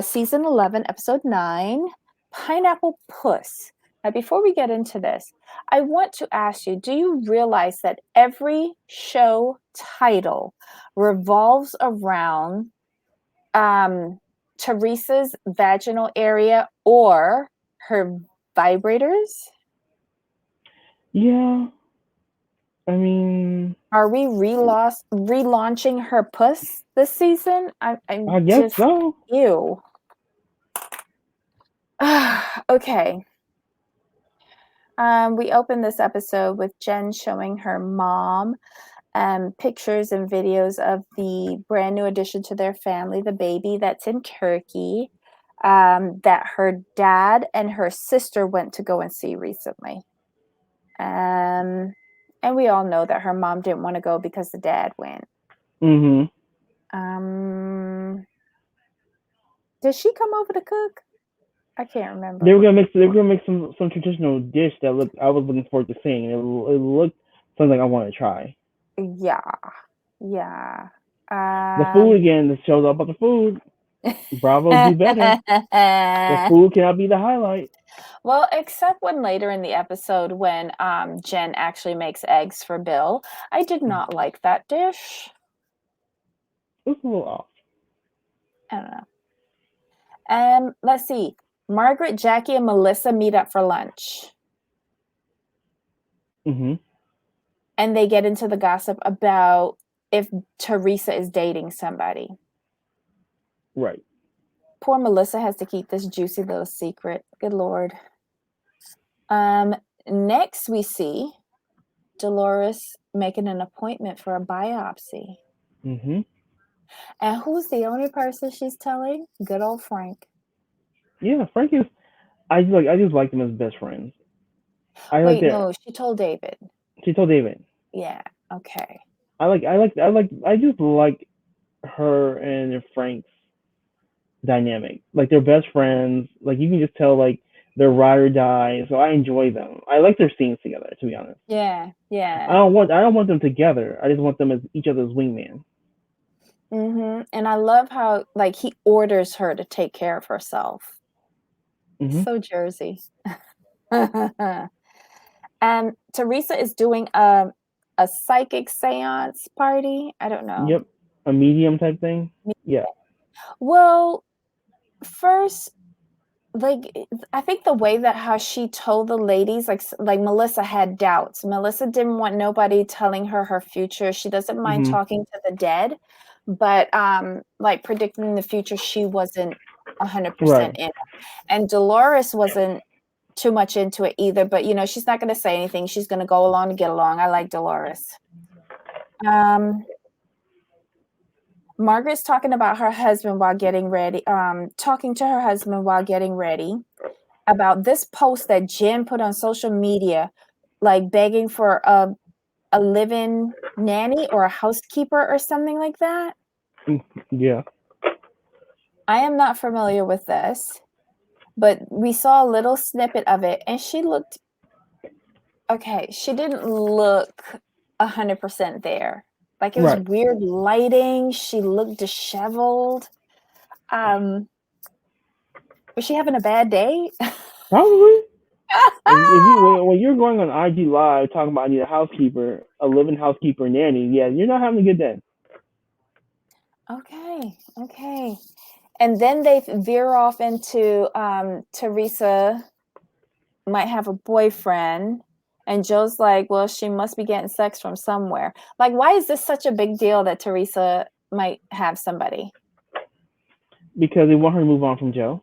season 11, episode 9, Pineapple Puss. Now, before we get into this, I want to ask you, do you realize that every show title revolves around Teresa's vaginal area or her vibrators?
Yeah. I mean,
Are we relaunching her puss this season? I'm
I guess
just
so.
ew. Okay. We opened this episode with Jen showing her mom pictures and videos of the brand new addition to their family, the baby that's in Turkey, that her dad and her sister went to go and see recently. And we all know that her mom didn't want to go because the dad went.
Mhm.
Um, did she come over to cook? I can't remember.
They were gonna make some traditional dish that I was looking forward to seeing. It looked something I want to try.
Yeah, yeah.
The food again. The show's all about the food. Bravo, do better. The food cannot be the highlight.
Well, except when later in the episode when Jen actually makes eggs for Bill. I did not like that dish.
It was a little off.
I don't know. Let's see. Margaret, Jackie, and Melissa meet up for lunch.
Mhm.
And they get into the gossip about if Teresa is dating somebody.
Right.
Poor Melissa has to keep this juicy little secret. Good Lord. Next we see Dolores making an appointment for a biopsy.
Mhm.
And who's the only person she's telling? Good old Frank.
Yeah, Frank is. I just like them as best friends. I like
Wait,
their.
no, she told David.
She told David.
Yeah, okay.
I just like her and Frank's dynamic. Like they're best friends. Like you can just tell like they're ride or die. So I enjoy them. I like their scenes together. To be honest,
Yeah,
I
yeah.
don't want them together. I just want them as each other's wingman.
And I love how like he orders her to take care of herself.
Mhm.
So Jersey. And Teresa is doing a psychic seance party. I don't know.
Yep. A medium type thing. Yeah.
Well, first, like I think the way that how she told the ladies, like Melissa had doubts. Melissa didn't want nobody telling her her future. She doesn't mind
Mhm.
talking to the dead, but like predicting the future, she wasn't 100%
Right.
in. And Dolores wasn't too much into it either. But she's not going to say anything. She's going to go along to get along. I like Dolores. Um, Margaret's talking about her husband while getting ready, talking to her husband while getting ready about this post that Jen put on social media, like begging for a live-in nanny or a housekeeper or something like that.
Yeah.
I am not familiar with this, but we saw a little snippet of it, and she looked okay. She didn't look 100% there. Like, it was
Right.
weird lighting. She looked disheveled. Was she having a bad day?
Probably. If you when you're going on IG Live talking about I need a housekeeper, a living housekeeper nanny, yeah, you're not having a good day.
Okay. And then they veer off into Teresa might have a boyfriend. And Joe's like, well, she must be getting sex from somewhere. Like, why is this such a big deal that Teresa might have somebody?
Because they want her to move on from Joe.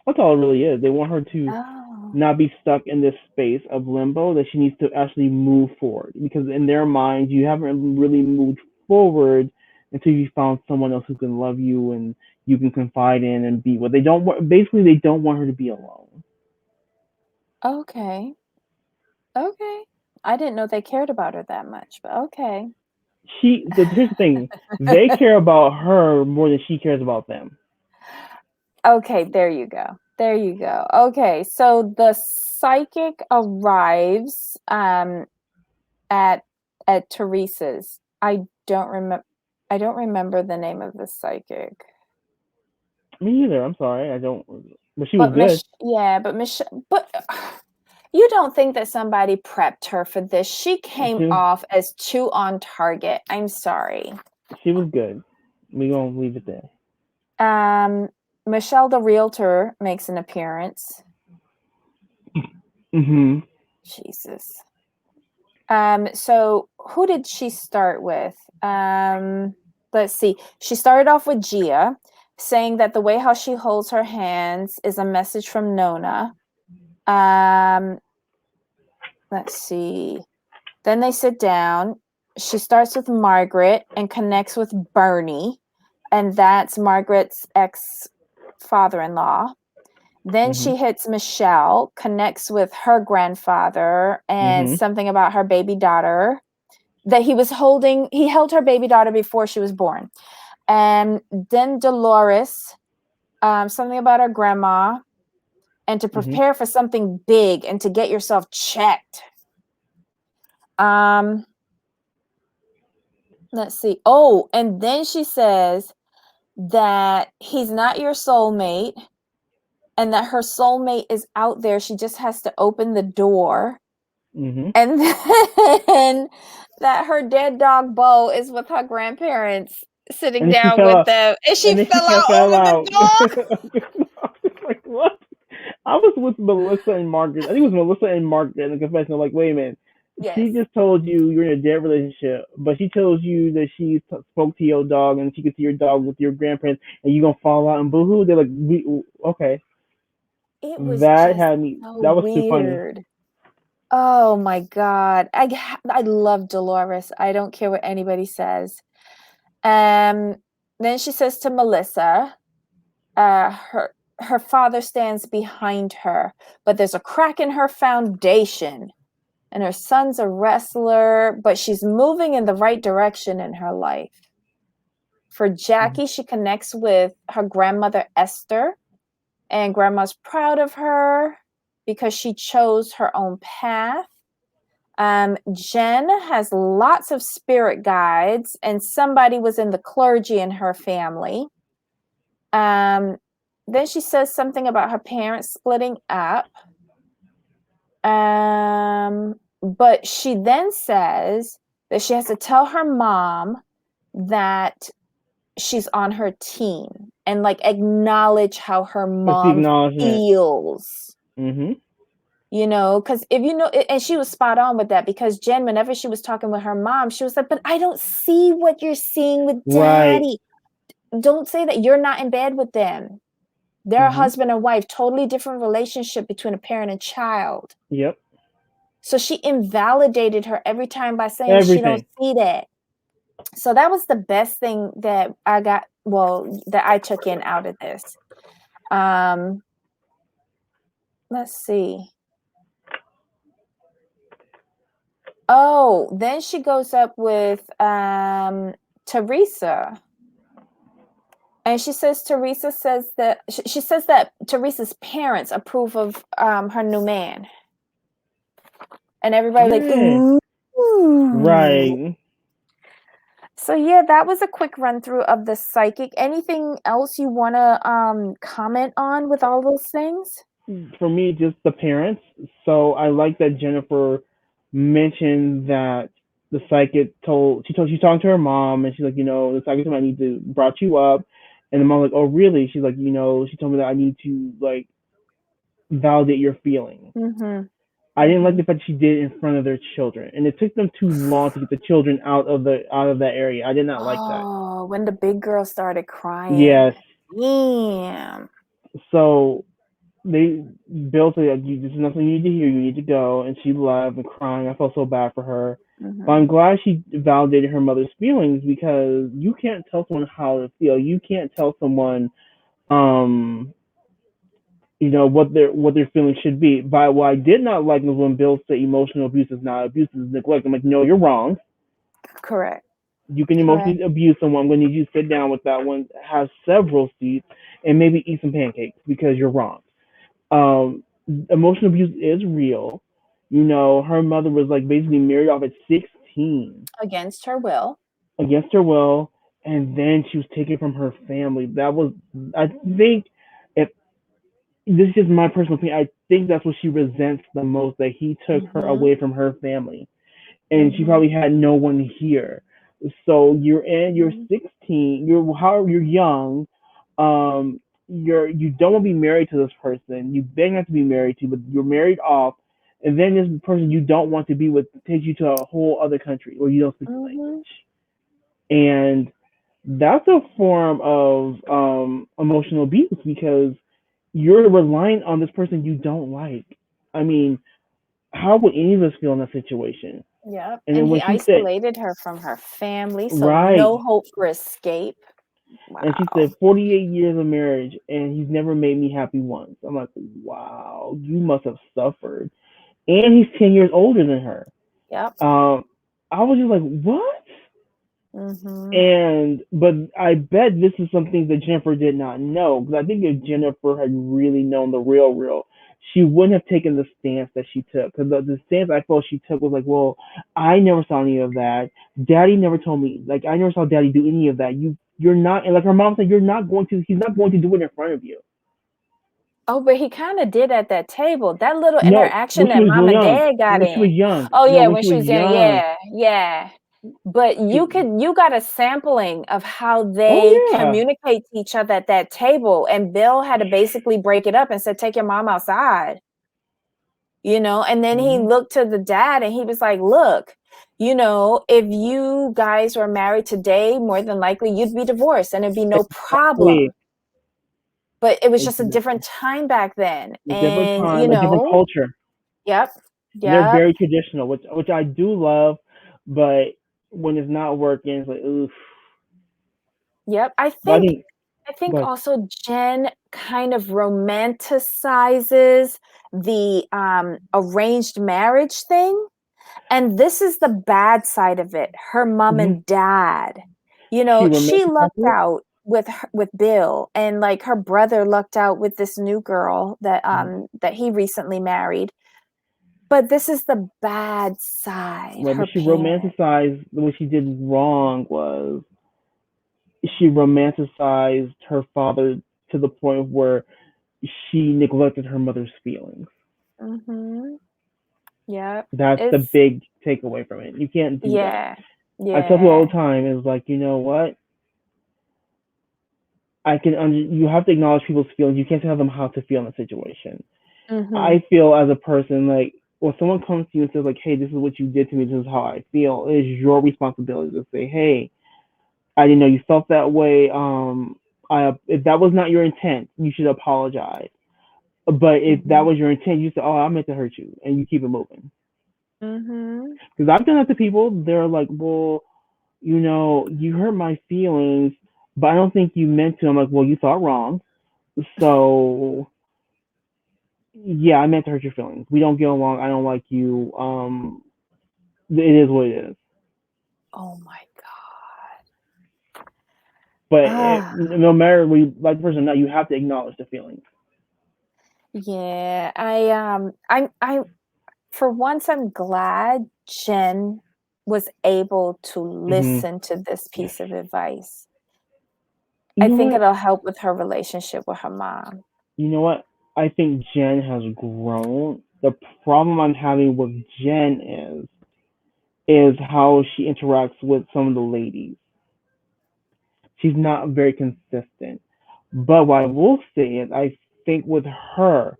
That's all it really is. They want her to
Oh,
not be stuck in this space of limbo, that she needs to actually move forward. Because in their minds, you haven't really moved forward until you found someone else who can love you and you can confide in and be with. They don't want, basically, they don't want her to be alone.
okay. I didn't know they cared about her that much, but okay.
Here's the thing, they care about her more than she cares about them.
Okay, there you go. Okay, so the psychic arrives at Teresa's. I don't remember the name of the psychic.
Me either. I'm sorry. I don't. But she was good.
But you don't think that somebody prepped her for this? She came
She,
off as too on target. I'm sorry.
she was good. We gonna leave it there.
Michelle the realtor makes an appearance.
Mhm.
Jesus. So who did she start with? Let's see. She started off with Gia, saying that the way how she holds her hands is a message from Nona. Let's see. Then they sit down. She starts with Margaret and connects with Bernie, and that's Margaret's ex father-in-law. Then
Mhm.
she hits Michelle, connects with her grandfather and
Mhm.
something about her baby daughter that he was holding. He held her baby daughter before she was born. And then Dolores, something about her grandma, and to
Mhm.
prepare for something big and to get yourself checked. Let's see. Oh, and then she says that he's not your soulmate and that her soulmate is out there. She just has to open the door.
Mhm.
And then that her dead dog Bo is with her grandparents sitting
And then she
down
fell
with
out.
them. And she
And then she
fell out
fell
over the
out.
dog.
I was like, what? I was with Melissa and Margaret. I think it was Melissa and Margaret in the confessional. Like, wait a minute. She
Yes.
just told you you're in a dead relationship, but she tells you that she spoke to your dog and she could see your dog with your grandparents, and you gonna fall out and boohoo. They're like, okay.
It was
That
just
had me.
so
That was too funny.
weird. Oh my God. I love Dolores. I don't care what anybody says. Um, then she says to Melissa, her father stands behind her, but there's a crack in her foundation. And her son's a wrestler, but she's moving in the right direction in her life. For Jackie, she connects with her grandmother Esther, and grandma's proud of her because she chose her own path. Jen has lots of spirit guides, and somebody was in the clergy in her family. Then she says something about her parents splitting up. But she then says that she has to tell her mom that she's on her team and like acknowledge how her
It's the
mom
acknowledgement.
feels.
Mhm.
Because if you know, and she was spot on with that, because Jen, whenever she was talking with her mom, she was like, but I don't see what you're seeing with
Right.
daddy. Don't say that. You're not in bed with them. They're a
Mhm.
husband and wife, totally different relationship between a parent and child.
Yep.
So she invalidated her every time by saying she don't
Everything.
see that. So that was the best thing that I got, well, that I took in out of this. Let's see. Oh, then she goes up with Teresa. And she says Teresa says that she says that Teresa's parents approve of her new man. And everybody like,
Yeah.
ooh.
Right.
So yeah, that was a quick run through of the psychic. Anything else you want to comment on with all those things?
For me, just the parents. So I like that Jennifer mentioned that the psychic she's talking to her mom, and she's like, the psychic told me I need to brought you up, and the mom like, oh really? She's like, she told me that I need to like validate your feelings.
Mm-hmm.
I didn't like the fact she did it in front of their children, and it took them too long to get the children out of that area. I did not like that.
Oh, when the big girl started crying.
Yes.
Damn.
So Bill said, like, this is nothing you need to hear. You need to go. And she left and crying. I felt so bad for her.
Mm-hmm.
But I'm glad she validated her mother's feelings, because you can't tell someone how to feel. You can't tell someone, what their feelings should be. But what I did not like was when Bill said emotional abuse is not abuse, it's neglect. I'm like, no, you're wrong.
Correct.
You can emotionally abuse someone. I'm going to need you to sit down with that one, have several seats, and maybe eat some pancakes, because you're wrong. Emotional abuse is real. Her mother was like basically married off at 16
Against her will.
against her will, and then she was taken from her family. That was, I think, if this is just my personal opinion, I think that's what she resents the most, that he took her away from her family, and she probably had no one here. So you're 16, you're young, you don't want to be married to this person. You beg not to be married to, but you're married off, and then this person you don't want to be with takes you to a whole other country where you don't speak the language, and that's a form of emotional abuse, because you're relying on this person you don't like. I mean, how would any of us feel in that situation?
Yep.
And
And
then
he
when she said,
isolated her from her family, so
right,
no hope for escape.
and she
Wow.
said 48 years of marriage and he's never made me happy once. I'm like, wow, you must have suffered. And he's 10 years older than her.
Yep.
I was just like, what?
Mm-hmm.
But I bet this is something that Jennifer did not know, because I think if Jennifer had really known the real, she wouldn't have taken the stance that she took. Because the stance I felt she took was like, well, I never saw any of that. Daddy never told me. Like, I never saw Daddy do any of that. You're not, and like her mom said, you're not going to. He's not going to do it in front of you.
Oh, but he kind of did at that table. That little
No,
interaction
when she
that
was
mom and
young.
dad got
When she was
in.
young.
Oh
No,
yeah,
when
when
she
she
was
was young.
young.
Yeah. But you got a sampling of how they
Oh yeah.
communicate to each other at that table. And Bill had to basically break it up and said, take your mom outside. And then he looked to the dad and he was like, look, if you guys were married today, more than likely you'd be divorced and it'd be no problem. But it was just a different time back then.
A different
And,
time, a different culture.
Yep.
They're very traditional, which I do love, but when it's not working, it's like, oof.
Yep. I
But
think also Jen kind of romanticizes the arranged marriage thing. And this is the bad side of it. Her mom and dad,
she
she lucked
romanticizes
out with Bill, and like her brother lucked out with this new girl that that he recently married. But this is the bad side.
right,
Her
but she
parents.
romanticized. What she did wrong was she romanticized her father to the point where she neglected her mother's feelings.
Mhm. Yep.
That's the
It's
big takeaway from it. You can't do that.
yeah.
I tell people all
Yeah.
the time, is like, you know what? You have to acknowledge people's feelings. You can't tell them how to feel in a situation.
Mhm.
I feel as a person, like, when someone comes to you and says like, hey, this is what you did to me, this is how I feel, it is your responsibility to say, hey, I didn't know you felt that way. If that was not your intent, you should apologize. But if that was your intent, you say, oh, I meant to hurt you, and you keep it moving.
Mhm.
Because I've done that to people. They're like, well, you hurt my feelings, but I don't think you meant to. I'm like, well, you thought wrong. So yeah, I meant to hurt your feelings. We don't get along. I don't like you. It is what it is.
Oh my
But
god.
no matter we like the person or not, you have to acknowledge the feelings.
Yeah, I for once I'm glad Jen was able to
Hmm.
listen to this
Yes.
piece of advice.
You
I
know
think
what?
it'll help with her relationship with her mom.
You know what? I think Jen has grown. The problem I'm having with Jen is how she interacts with some of the ladies. She's not very consistent. But what I will say is, I think with her,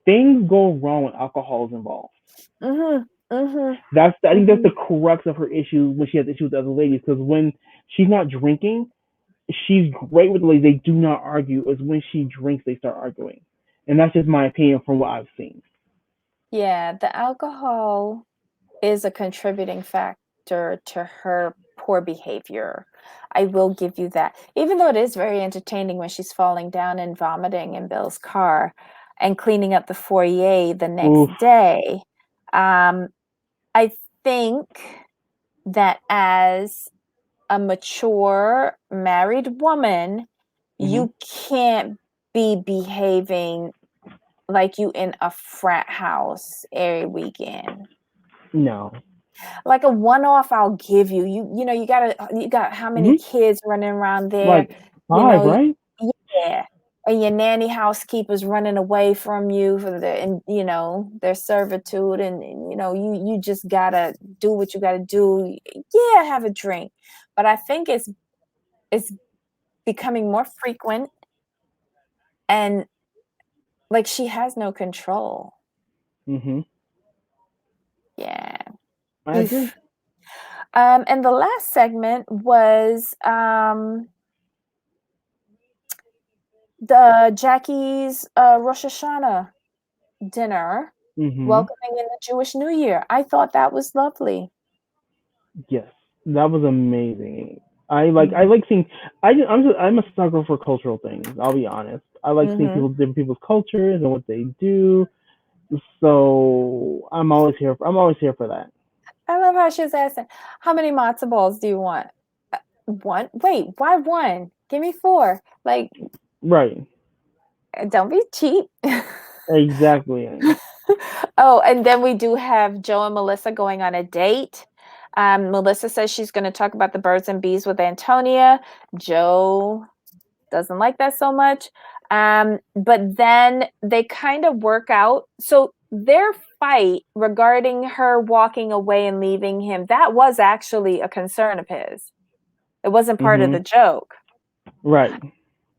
things go wrong when alcohol is involved.
Mhm. Mhm.
I think that's the
Mhm.
crux of her issue when she has issues with other ladies. Because when she's not drinking, she's great with the ladies. They do not argue. It's when she drinks they start arguing, and that's just my opinion from what I've seen.
Yeah, the alcohol is a contributing factor to her poor behavior. I will give you that. Even though it is very entertaining when she's falling down and vomiting in Bill's car and cleaning up the foyer the next
Oof.
day. Um, I think that as a mature married woman,
Hmm.
you can't be behaving like you in a frat house every weekend.
No.
Like a one-off, I'll give you. You got how many
Hmm.
kids running around there,
Like
you
5,
know?
right?
Yeah. And your nanny housekeepers running away from you for their servitude, and you just gotta do what you gotta do. Yeah, have a drink. But I think it's becoming more frequent, and like she has no control.
Hmm.
Yeah.
I agree.
Oof. And the last segment was the Jackie's Rosh Hashanah dinner,
Hmm.
welcoming in the Jewish New Year. I thought that was lovely.
Yes, that was amazing. I
Mhm.
like seeing. I'm a sucker for cultural things. I'll be honest. I like seeing
Mhm.
different people's cultures and what they do. So I'm always here for that.
I love how she's asking, "How many matzo balls do you want?" One. Wait, why one? Give me four. Like,
Right.
don't be cheap.
Exactly.
Oh, and then we do have Joe and Melissa going on a date. Melissa says she's going to talk about the birds and bees with Antonia. Joe doesn't like that so much. But then they kind of work out. So their fight regarding her walking away and leaving him, that was actually a concern of his. It wasn't part of the
Mhm.
joke.
Right.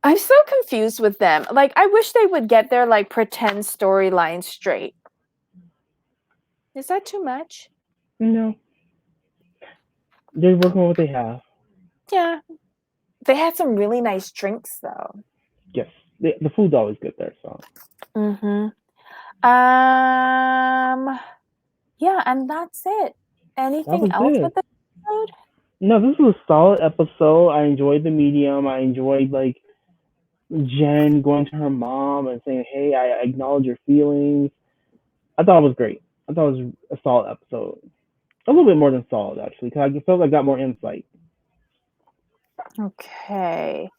I'm so confused with them. Like, I wish they would get their like pretend storyline straight. Is that too much?
No, they're working with what they have.
Yeah. They had some really nice drinks though.
Yes, the food's always good there. So
Mhm. Um yeah, and that's it.
that
Anything
was
else with
it.
the episode?
No, this was a solid episode. I enjoyed the medium. I enjoyed like Jen going to her mom and saying, "Hey, I acknowledge your feelings." I thought it was great. I thought it was a solid episode. A little bit more than solid, actually, because I felt like I got more insight.
Okay.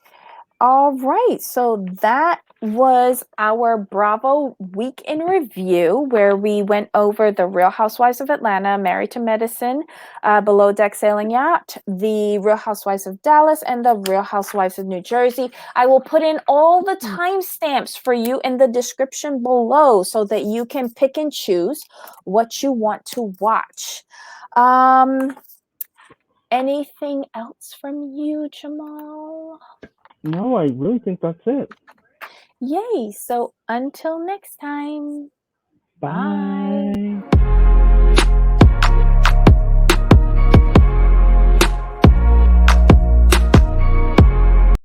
All right. So that was our Bravo week in review, where we went over the Real Housewives of Atlanta, Married to Medicine, Below Deck Sailing Yacht, the Real Housewives of Dallas, and the Real Housewives of New Jersey. I will put in all the timestamps for you in the description below so that you can pick and choose what you want to watch. Um, Anything else from you, Jamal?
No, I really think that's it.
Yay. So until next time, bye.
Bye.